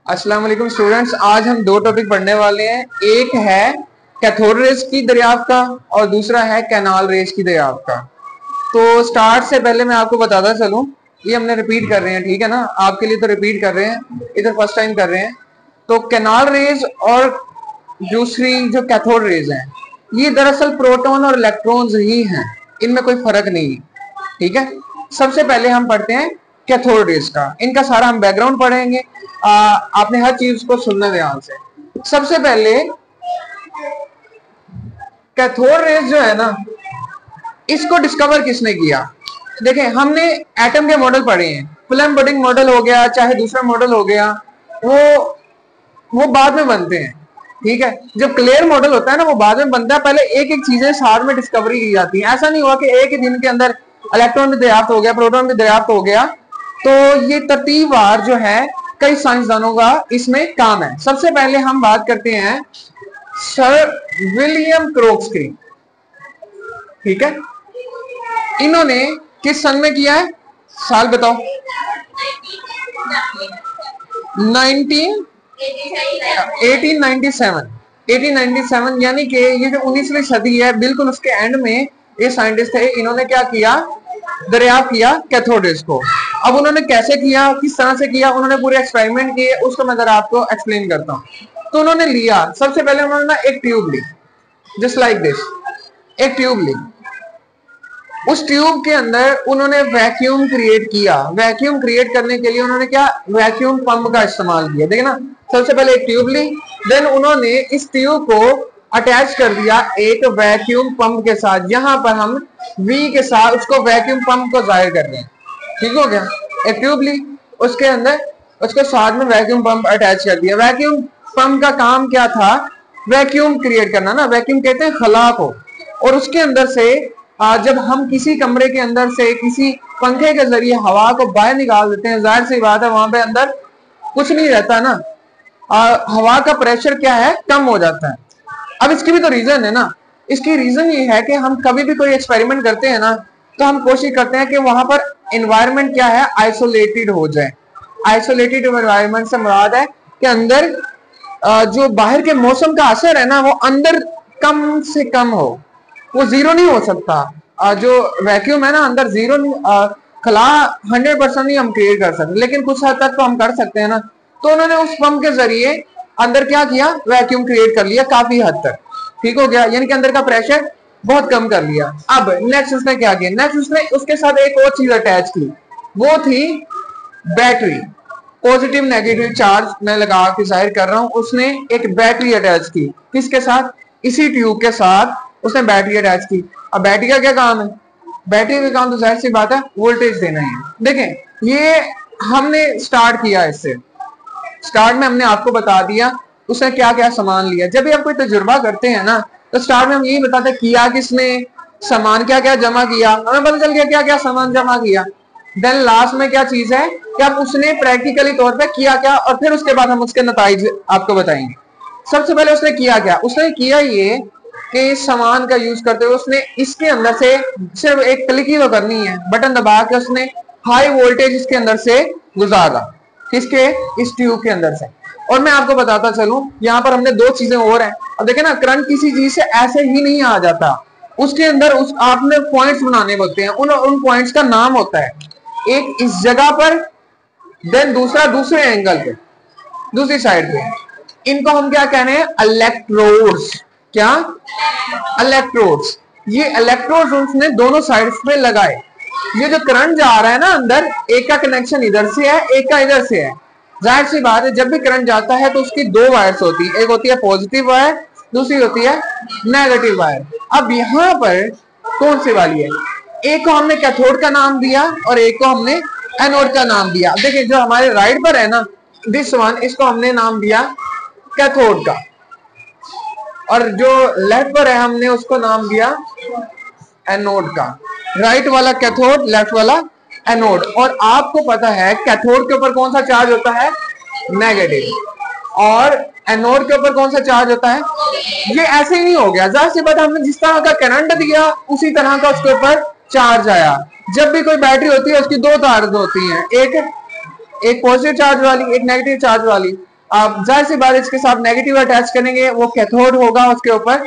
अस्सलाम वालेकुम स्टूडेंट्स, आज हम दो टॉपिक पढ़ने वाले हैं। एक है कैथोड रेज की दरियाफ्त का और दूसरा है कैनाल रेज की दरियाफ्त का। तो स्टार्ट से पहले मैं आपको बताता चलूं, ये हमने रिपीट कर रहे हैं, ठीक है ना, आपके लिए तो रिपीट कर रहे हैं, इधर फर्स्ट टाइम कर रहे हैं। तो कैनाल रेज और दूसरी जो कैथोड रेज है, ये दरअसल प्रोटॉन और इलेक्ट्रॉन्स ही हैं, इनमें कोई फर्क नहीं है, ठीक है। सबसे पहले हम पढ़ते हैं कैथोड रेज का, इनका सारा हम बैकग्राउंड पढ़ेंगे। आपने हर चीज को सुनना ध्यान से। सबसे पहले कैथोड रेज जो है ना, इसको डिस्कवर किसने किया? देखें, हमने एटम के मॉडल पढ़े हैं, फिल्म बडिंग मॉडल हो गया, चाहे दूसरा मॉडल हो गया, वो बाद में बनते हैं, ठीक है। जब क्लियर मॉडल होता है ना, वो बाद में बनता है, पहले एक एक चीजें साथ में डिस्कवरी की जाती है। ऐसा नहीं हुआ कि एक ही दिन के अंदर इलेक्ट्रॉन भी दरियाफ्त हो गया, प्रोटॉन भी दरियाफ्त हो गया। तो ये तरतीबवार जो है कई साइंसदानों का इसमें काम है। सबसे पहले हम बात करते हैं सर विलियम क्रोक्स की, ठीक है। इन्होंने किस सन में किया है? साल बताओ। 1897 यानी कि ये जो 19वीं सदी है, बिल्कुल उसके एंड में ये साइंटिस्ट थे। इन्होंने क्या किया? दरियाफ्त किया कैथोड रेज को। अब उन्होंने कैसे किया, किस तरह से किया, उन्होंने पूरे एक्सपेरिमेंट किए, उसको मैं जरा आपको एक्सप्लेन करता हूँ। तो उन्होंने लिया, सबसे पहले उन्होंने ना एक ट्यूब ली, जस्ट लाइक दिस, एक ट्यूब ली। उस ट्यूब के अंदर उन्होंने वैक्यूम क्रिएट किया। वैक्यूम क्रिएट करने के लिए उन्होंने क्या? वैक्यूम पंप का इस्तेमाल किया। देखिए ना, सबसे पहले एक ट्यूब ली, देन उन्होंने इस ट्यूब को अटैच कर दिया एक वैक्यूम पंप के साथ। यहां पर हम वी के साथ उसको वैक्यूम पंप को जाहिर कर रहे हैं, ठीक हो गया। एक ट्यूब ली, उसके अंदर उसके साथ में वैक्यूम पंप अटैच कर दिया। वैक्यूम पंप का काम क्या था? वैक्यूम क्रिएट करना ना, वैक्यूम कहते हैं खला को। और उसके अंदर से जब हम किसी कमरे के अंदर से किसी पंखे के जरिए हवा को बाहर निकाल देते हैं, जाहिर सी बात है वहां पे अंदर कुछ नहीं रहता ना, हवा का प्रेशर क्या है? कम हो जाता है। अब इसकी भी तो रीजन है ना। इसकी रीजन ये है कि हम कभी भी कोई एक्सपेरिमेंट करते हैं ना, तो हम कोशिश करते हैं कि वहां पर एनवायरनमेंट क्या है? आइसोलेटेड हो जाए। आइसोलेटेड एनवायरनमेंट से मुराद है कि अंदर जो बाहर के मौसम का असर है ना, वो अंदर कम से कम हो, वो जीरो नहीं हो सकता। जो वैक्यूम है ना, अंदर जीरो खला 100% नहीं हम क्रिएट कर सकते, लेकिन कुछ हद तक तो हम कर सकते हैं ना। तो उन्होंने उस पंप के जरिए अंदर क्या किया? वैक्यूम क्रिएट कर लिया काफी हद तक, ठीक हो गया, यानी कि अंदर का प्रेशर बहुत कम कर लिया। अब नेक्स्ट उसने क्या किया? नेक्स्ट उसने उसके साथ एक और चीज अटैच की, वो थी बैटरी। पॉजिटिव नेगेटिव चार्ज मैं लगा के जाहिर कर रहा हूं। उसने एक बैटरी अटैच की, किसके साथ? इसी ट्यूब के साथ उसने बैटरी अटैच की। अब बैटरी का क्या काम है? बैटरी का काम तो जाहिर सी बात है वोल्टेज देना है। देखें, ये हमने स्टार्ट किया, इससे स्टार्ट में हमने आपको बता दिया उसने क्या क्या सामान लिया। जब भी आप कोई तजुर्बा करते हैं ना, तो स्टार्ट में हम यही बताते किया किसने, सामान क्या क्या जमा किया, हमें पता चल गया क्या क्या सामान जमा किया। देन लास्ट में क्या चीज है कि अब उसने प्रैक्टिकली तौर पे किया क्या, और फिर उसके बाद हम उसके नतीजे आपको बताएंगे। सबसे पहले उसने किया क्या? उसने किया ये कि इस सामान का यूज करते हुए उसने इसके अंदर से सिर्फ एक क्लिक ही तो करनी है, बटन दबा के उसने हाई वोल्टेज इसके अंदर से गुजारा, किसके? इस ट्यूब के अंदर से। और मैं आपको बताता चलूं, यहाँ पर हमने दो चीजें और हैं। अब देखें ना, करंट किसी चीज से ऐसे ही नहीं आ जाता, उसके अंदर उस आपने पॉइंट्स बनाने होते हैं, उन पॉइंट्स का नाम होता है, एक इस जगह पर, देन दूसरा दूसरे एंगल पे, दूसरी साइड पे। इनको हम क्या कह रहे हैं? इलेक्ट्रोड्स। क्या? इलेक्ट्रोड्स। ये इलेक्ट्रोड्स उसने दोनों साइड्स पे लगाए। ये जो करंट जा रहा है ना अंदर, एक का कनेक्शन इधर से है, एक का इधर से है। जाहिर सी बात है, जब भी करंट जाता है तो उसकी दो वायर्स होती है, एक होती है पॉजिटिव वायर, दूसरी होती है नेगेटिव वायर। अब यहाँ पर कौन सी वाली है? एक को हमने कैथोड का नाम दिया और एक को हमने एनोड का नाम दिया। देखिए, जो हमारे राइट पर है ना, दिस वन, इसको हमने नाम दिया कैथोड का, और जो लेफ्ट पर है हमने उसको नाम दिया एनोड का। राइट वाला कैथोड, लेफ्ट वाला एनोड। और आपको पता है कैथोड के ऊपर कौन सा चार्ज होता है? नेगेटिव। और एनोड के ऊपर कौन सा चार्ज होता है? ये ऐसे ही नहीं हो गया, जाहिर सी बात, हमने जिस तरह का करंट दिया उसी तरह का उसके ऊपर चार्ज आया। जब भी कोई बैटरी होती है उसकी दो तार होती हैं, एक पॉजिटिव चार्ज वाली, एक नेगेटिव चार्ज वाली। अब जाहिर सी बात इसके साथ नेगेटिव अटैच करेंगे, वो कैथोड होगा, उसके ऊपर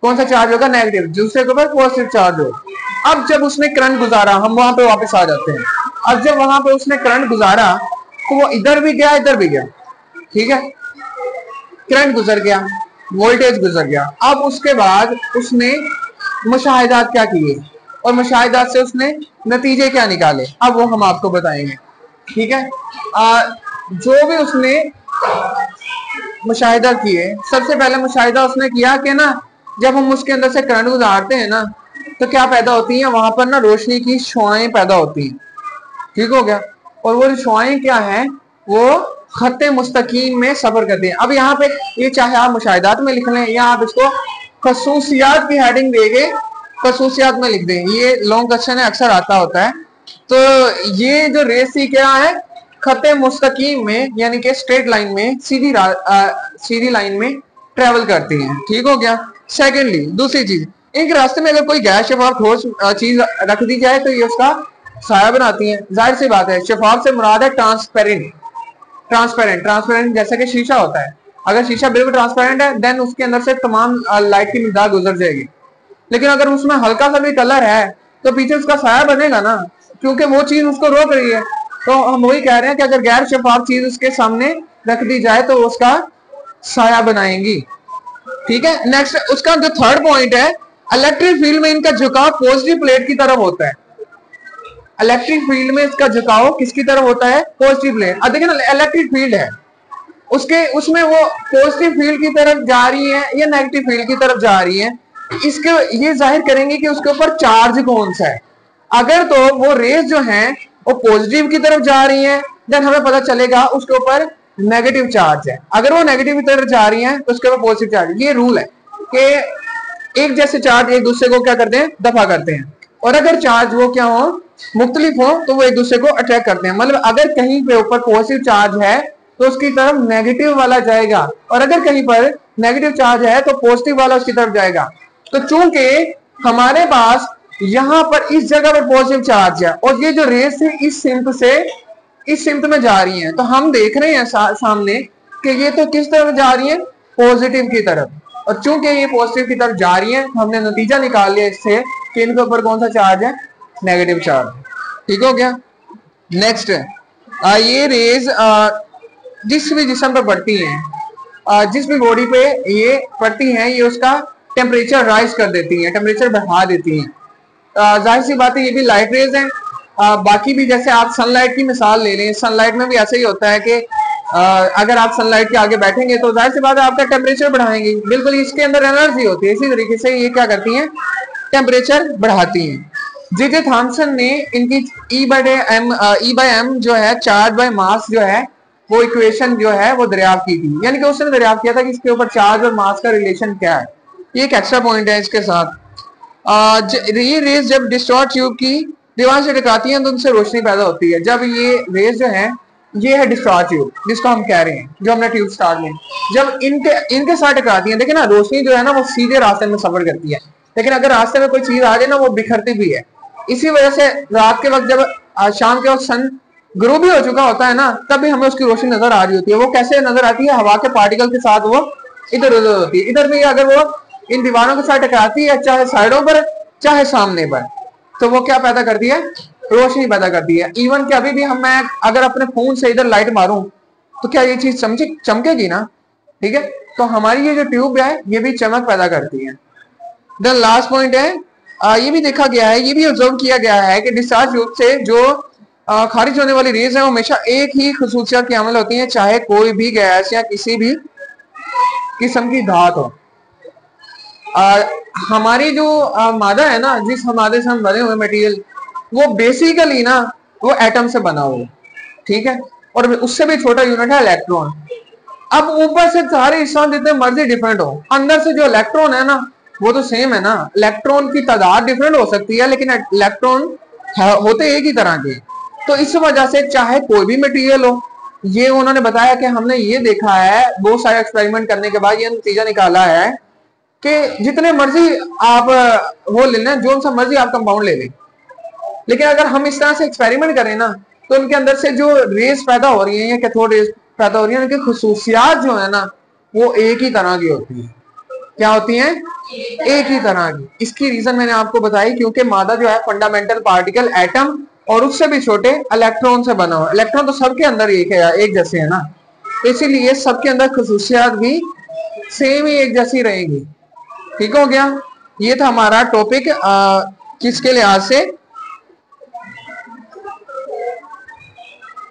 कौन सा चार्ज होगा, नेगेटिव, दूसरे के ऊपर पॉजिटिव चार्ज होगा। अब जब उसने करंट गुजारा, हम वहां पे वापस आ जाते हैं, अब जब वहां पे उसने करंट गुजारा तो वो इधर भी गया इधर भी गया, ठीक है, करंट गुजर गया, वोल्टेज गुजर गया। अब उसके बाद उसने मुशाहिदात क्या किए और मुशाहिदात से उसने नतीजे क्या निकाले, अब वो हम आपको बताएंगे, ठीक है। जो भी उसने मुशाहिदा किए, सबसे पहले मुशाहिदा उसने किया कि ना जब हम उसके अंदर से करंट गुजारते हैं ना तो क्या पैदा होती है, वहां पर ना रोशनी की शुआएं पैदा होती हैं, ठीक हो गया। और वो शुआएं क्या है, वो खत्ते मुस्तकीम में सफर करते हैं। अब यहाँ पे ये चाहे आप मुशाहिदात में लिख लें या आप इसको खसूसियात की हेडिंग देंगे, खसूसियात में लिख दें, ये लॉन्ग क्वेश्चन है, अक्सर आता होता है। तो ये जो रेस थी क्या है, खत्ते मुस्तकीम में यानी कि स्ट्रेट लाइन में, सीधी लाइन में ट्रेवल करती हैं, ठीक हो गया। सेकेंडली दूसरी चीज, इनके रास्ते में अगर कोई गैस शफाफ ठोस चीज रख दी जाए तो ये उसका साया बनाती है। जाहिर सी बात है, शफाफ से मुराद है ट्रांसपेरेंट, ट्रांसपेरेंट, ट्रांसपेरेंट जैसे कि शीशा होता है, अगर शीशा बिल्कुल ट्रांसपेरेंट है देन उसके अंदर से तमाम लाइट की मिकदार गुजर जाएगी। लेकिन अगर उसमें हल्का सा भी कलर है तो पीछे उसका साया बनेगा ना, क्योंकि वो चीज उसको रोक रही है। तो हम वही कह रहे हैं कि अगर गैर शफाफ चीज उसके सामने रख दी जाए तो उसका साया बनाएंगी, ठीक है। नेक्स्ट उसका जो थर्ड पॉइंट है, इलेक्ट्रिक फील्ड में इनका झुकाव पॉजिटिव प्लेट की तरफ होता है। इलेक्ट्रिक फील्ड में इसका झुकाव किसकी तरफ होता है, पॉजिटिव प्लेट। अब देखिए ना, इलेक्ट्रिक फील्ड है, उसके उसमें वो पॉजिटिव फील्ड की तरफ जा रही है या नेगेटिव फील्ड की तरफ जा रही है, इसके ये जाहिर करेंगे कि उसके ऊपर चार्ज कौन सा है। अगर तो वो रेस जो है वो पॉजिटिव की तरफ जा रही है देन हमें पता चलेगा उसके ऊपर नेगेटिव चार्ज है। अगर वो नेगेटिव की तरफ जा रही है तो उसके ऊपर पॉजिटिव चार्ज। ये रूल है कि एक जैसे चार्ज एक दूसरे को क्या करते हैं, दफा करते हैं, और अगर चार्ज वो क्या हो, मुख्तलिफ हो, तो वो एक दूसरे को अट्रैक्ट करते हैं। मतलब अगर कहीं पे ऊपर पॉजिटिव चार्ज है तो उसकी तरफ नेगेटिव वाला जाएगा, और अगर कहीं पर नेगेटिव चार्ज है तो पॉजिटिव वाला उसकी तरफ जाएगा। तो चूंकि हमारे पास यहाँ पर इस जगह पर पॉजिटिव चार्ज है और ये जो रेस है इस सिम्त से इस सिम्त में जा रही है, तो हम देख रहे हैं सामने कि ये तो किस तरफ जा रही है, पॉजिटिव की तरफ। और चूंकि ये पॉजिटिव की तरफ जा रही है हमने नतीजा निकाल लिया इससे कि इनके ऊपर कौन सा चार्ज है, नेगेटिव चार्ज, ठीक हो गया। नेक्स्ट ये रेज जिस भी जिस्म पर पड़ती हैं, जिस भी बॉडी पे ये पड़ती हैं, ये उसका टेम्परेचर राइज कर देती हैं, टेम्परेचर बढ़ा देती हैं। जाहिर सी बात है ये भी लाइट रेज हैं। बाकी भी जैसे आप सनलाइट की मिसाल ले लें, सनलाइट में भी ऐसे ही होता है कि अगर आप सनलाइट के आगे बैठेंगे तो जाहिर सी बात है आपका टेम्परेचर बढ़ाएंगे, बिल्कुल इसके अंदर एनर्जी होती है। इसी तरीके से ये क्या करती हैं, टेम्परेचर बढ़ाती हैं। जे थॉमसन ने इनकी E बाय एम जो है, चार्ज बाय मास जो है, वो इक्वेशन जो है वो दरियाफ्त की थी, यानी कि उसने दरियाफ्त किया था कि इसके ऊपर चार्ज और मास का रिलेशन क्या है। ये एक एक्स्ट्रा पॉइंट है इसके साथ। ये रेस जब डिस्टॉर्ट ट्यूब की दीवार से टकराती हैं तो उनसे रोशनी पैदा होती है। जब ये रेस जो है, ये है डिस्टॉर्ट ट्यूब जिसको हम कह रहे हैं, जो हमने ट्यूब स्टार्ट में, जब इनके साथ टकराती हैं, देखिए ना रोशनी जो है ना वो सीधे रास्ते में सफर करती है, लेकिन अगर रास्ते में कोई चीज आ जाए ना वो बिखरती भी है। इसी वजह से रात के वक्त जब शाम के वक्त सन ग्रूब भी हो चुका होता है ना, तब भी हमें उसकी रोशनी नजर आ रही होती है। वो कैसे नजर आती है, हवा के पार्टिकल के साथ वो इधर उधर होती है। इधर भी अगर वो इन दीवारों के साथ टकराती है, चाहे साइडों पर चाहे सामने पर, तो वो क्या पैदा करती है, रोशनी पैदा करती है। इवन कि अभी भी मैं अगर अपने फोन से इधर लाइट मारूं तो क्या ये चीज चमकेगी ना, ठीक है। तो हमारी ये जो ट्यूब है ये भी चमक पैदा करती है। देन लास्ट पॉइंट है, ये भी देखा गया है, ये भी ऑब्जर्व किया गया है कि डिस्चार्ज ट्यूब से जो खारिज होने वाली रेज है वो हमेशा एक ही खसूसियत की अमल होती है, चाहे कोई भी गैस या किसी भी किस्म की धात हो। हमारी जो मादा है ना, जिस मादे से हम बने हुए मटेरियल, वो बेसिकली ना वो एटम से बना हुआ है, ठीक है, और उससे भी छोटा यूनिट है इलेक्ट्रॉन। अब ऊपर से सारे हिस्सा जितने मर्जी डिफरेंट हो, अंदर से जो इलेक्ट्रॉन है ना वो तो सेम है ना। इलेक्ट्रॉन की तादाद डिफरेंट हो सकती है लेकिन इलेक्ट्रॉन होते एक ही तरह के। तो इस वजह से चाहे कोई भी मटेरियल हो, ये उन्होंने बताया कि हमने ये देखा है बहुत सारे एक्सपेरिमेंट करने के बाद ये नतीजा निकाला है कि जितने मर्जी आप वो ले लें, जो सा मर्जी आप कंपाउंड ले लें, लेकिन अगर हम इस तरह से एक्सपेरिमेंट करें ना तो उनके अंदर से जो रेस पैदा हो रही है या कैथोड रेस पैथोरियन की खुसूसियात जो है ना वो एक ही तरह की होती है। क्या होती है? एक ही तरह की। इसकी रीजन मैंने आपको बताई, क्योंकि मादा जो है फंडामेंटल पार्टिकल एटम और उससे भी छोटे इलेक्ट्रॉन से बना हुआ। इलेक्ट्रॉन तो सबके अंदर एक है, एक जैसे है ना, इसीलिए सबके अंदर खुसूसियात भी सेम ही एक जैसी रहेंगी। ठीक हो गया? ये था हमारा टॉपिक किसके लिहाज से,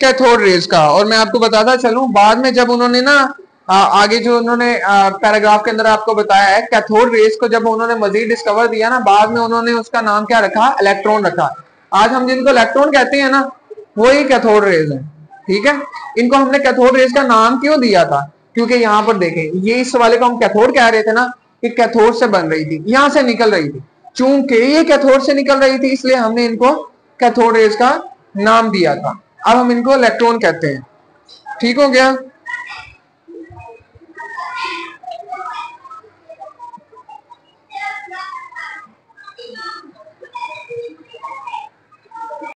कैथोड रेज का। और मैं आपको बताता चलूं, बाद में जब उन्होंने ना आगे जो उन्होंने पैराग्राफ के अंदर आपको बताया है, कैथोड रेज को जब उन्होंने मजीद डिस्कवर दिया ना, बाद में उन्होंने उसका नाम क्या रखा? इलेक्ट्रॉन रखा। आज हम जिनको इलेक्ट्रॉन कहते हैं ना, वही कैथोड रेज है। ठीक है? इनको हमने कैथोड रेज का नाम क्यों दिया था? क्योंकि यहाँ पर देखें, ये इस वाले को हम कैथोड कह रहे थे ना, कि कैथोड से बन रही थी, यहां से निकल रही थी। चूंकि ये कैथोड से निकल रही थी, इसलिए हमने इनको कैथोड रेज का नाम दिया था। अब हम इनको इलेक्ट्रॉन कहते हैं। ठीक हो गया?